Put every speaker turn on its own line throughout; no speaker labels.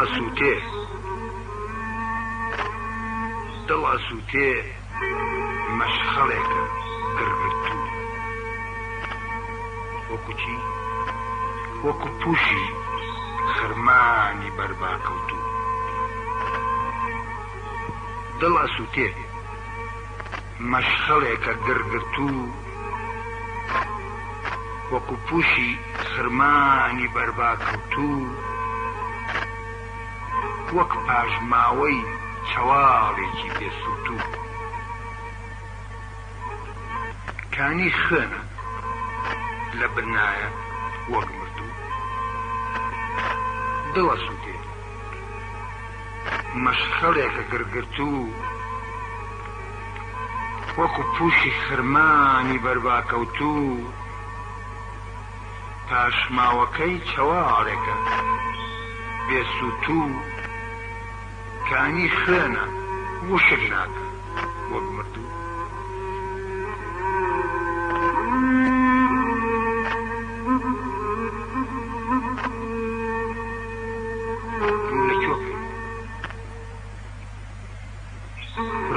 ئەسووتێ دڵ ئەسووتێ مەشخەڵێکە گرگرتوو وەکو چی وەکو پوشی خرمانی بەرباکەوتوو دڵ ئەسووتێ مەشخەڵێکە گرگرتوو وەکو پوشی خرمانی بەرباکەوتوو وەک پاژماوەی چەواڵێکی بێسووتوو کانی خوێنە لە برنایە وەک مردوو دڵ ئەسووتێ مەشخەڵێکە گرگرتوو وەکو پوشی خرمانی بەرباکەوتوو پاشماوەکەی چەواڵێکە بێسووتوو کانی خوێنە وشک ناکە وەک مردوو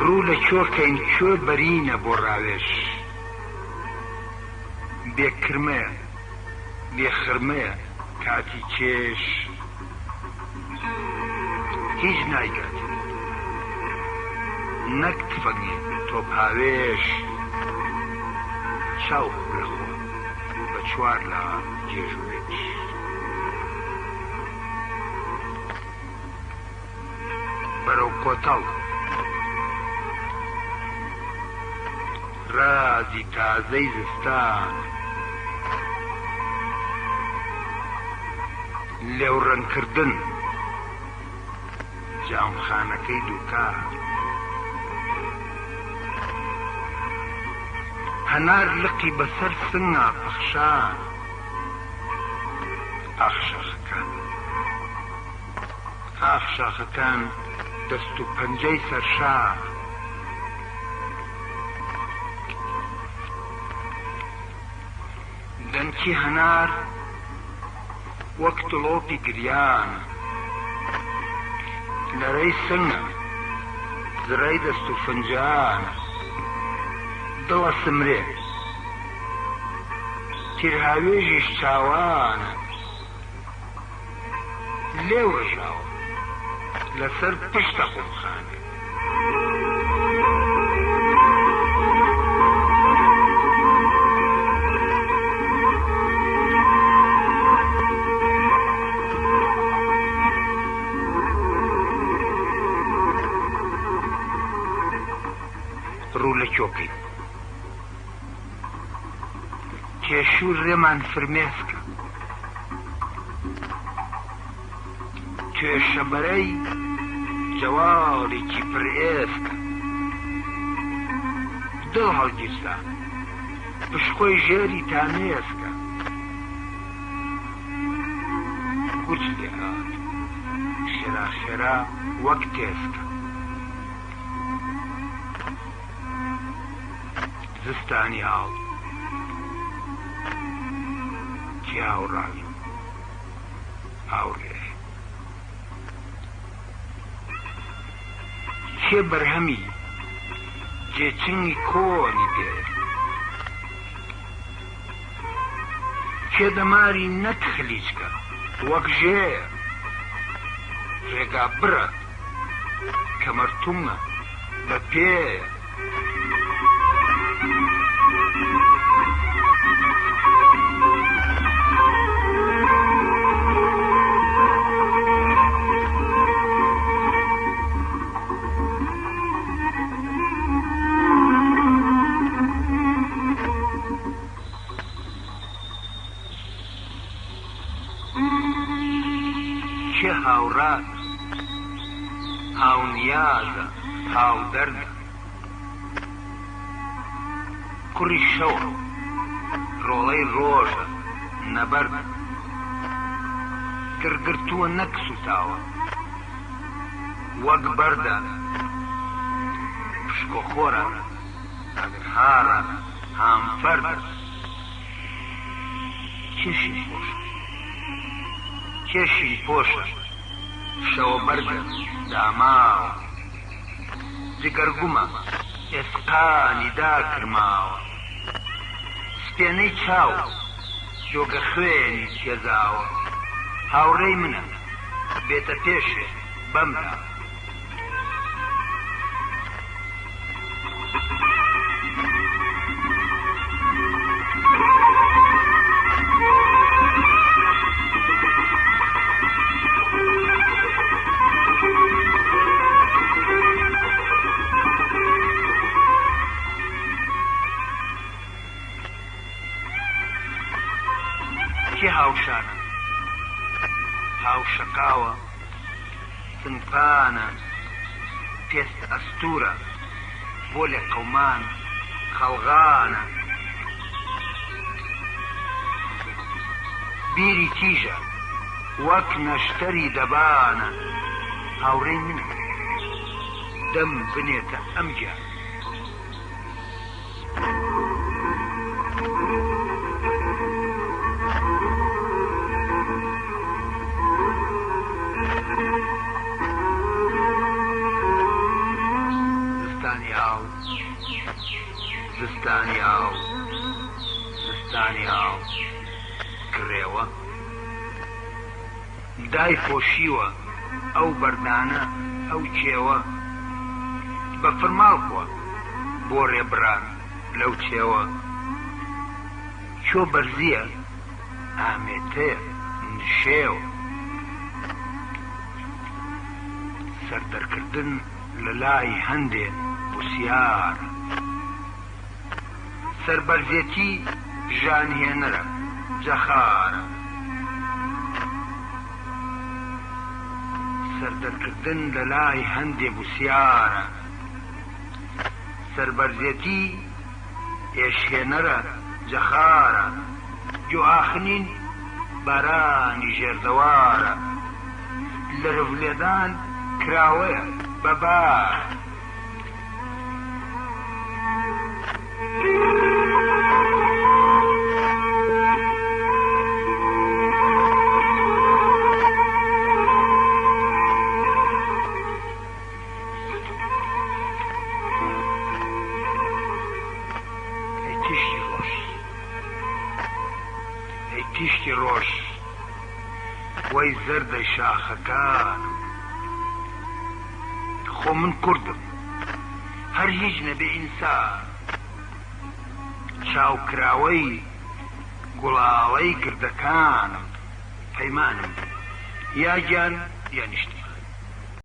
ڕوو لە چۆکەین کوێ بەرینە بۆ ڕاوێش بێکرمەیە بێخرمەیە کاتی چێش هیچ نایکات نەک تفەنگێ تۆ پاوێش چاو لەخۆ بە چوار لە جێژوێش بەرەو کۆتەڵ رازی تازەی زستان لێوڕەنکردن جامخانەکەی دووکار هەنار لقی بەسەر سنگا پەخشان ئاخشاخەکان دەست و پەنجەی سەرشار دەنکی هەنار وەک دڵۆپی گریان لەرەی سنگە زرەی دەست و فنجان دڵە سمرێ تیرهاوێژیش چاوانە لێو ڕژاوە لەسەر پشتە قومخانە ڕوو لە چۆکەی کێشوو ڕێمان فرمێسکە توێشەبەرەی جەواڵێکی پڕ ئێسکە دڵ هەڵگیرسا پشخۆی ژێری تامێسکە گوچ لێ هات خێرا وەک تێسکە زستانی هاڵ جیاوڕاز هاوڕێ کێ بەرهەمی جێچنگی کۆنی پێ کێ دەماری نەت خلیچکە وەک ژێر ڕێگا برە کەمەرتومە بە پێیە چه هاوڕات هاونیازە هاودەردە کوڕی شەوە ڕۆڵەی ڕۆژە نەبەردە گرگرتووە نەک سوتاوە وەک بەردە پشکۆخۆرە ئەگرهارە هامفەردە کێشی پۆشە شەوە بەرگە داماوە جگەرگومە ئێسقانی داکرماوە سپێنەی چاو جۆگە خوێنی تێزاوە هاوڕێی منە بێتە پێشێ بەمدا کێ هاوشانە هاوشەقاوە سنگپانە پێست ئەستورە بۆ لێ قەومان خەڵغانە بیری تیژە وەک نەشتەری دەبانە هاوڕێی منە دەم بنێتە ئەمجا زستانی ئاو کڕێوە دای خۆشیوە ئەو بەردانە ئەو کێوە بە فرماڵکوە بۆ ڕێبران لەو چێوە چۆ بەرزیە ئامێتەیە نشێوە سەردەرکردن لە لای هەندێ وسیار سەربەرزێتی ژانهێنەرە جەخارە سەردەرکردن لە لای هەندێ وسیارە سەربەرزێتی ئێشهێنەرە جەخارە گوئاخنین بارانی ژێردەوارە لە ڕڤلێدان کراوەیە بەبار تیشتی ڕۆژ وەی زەردەی شاخەکان خۆ من کوردم هەر هیچ نەبێ ئینسان چاوکراوەی گوڵاڵەی گردەکانم پەیمانم یا گیان یا نیشتی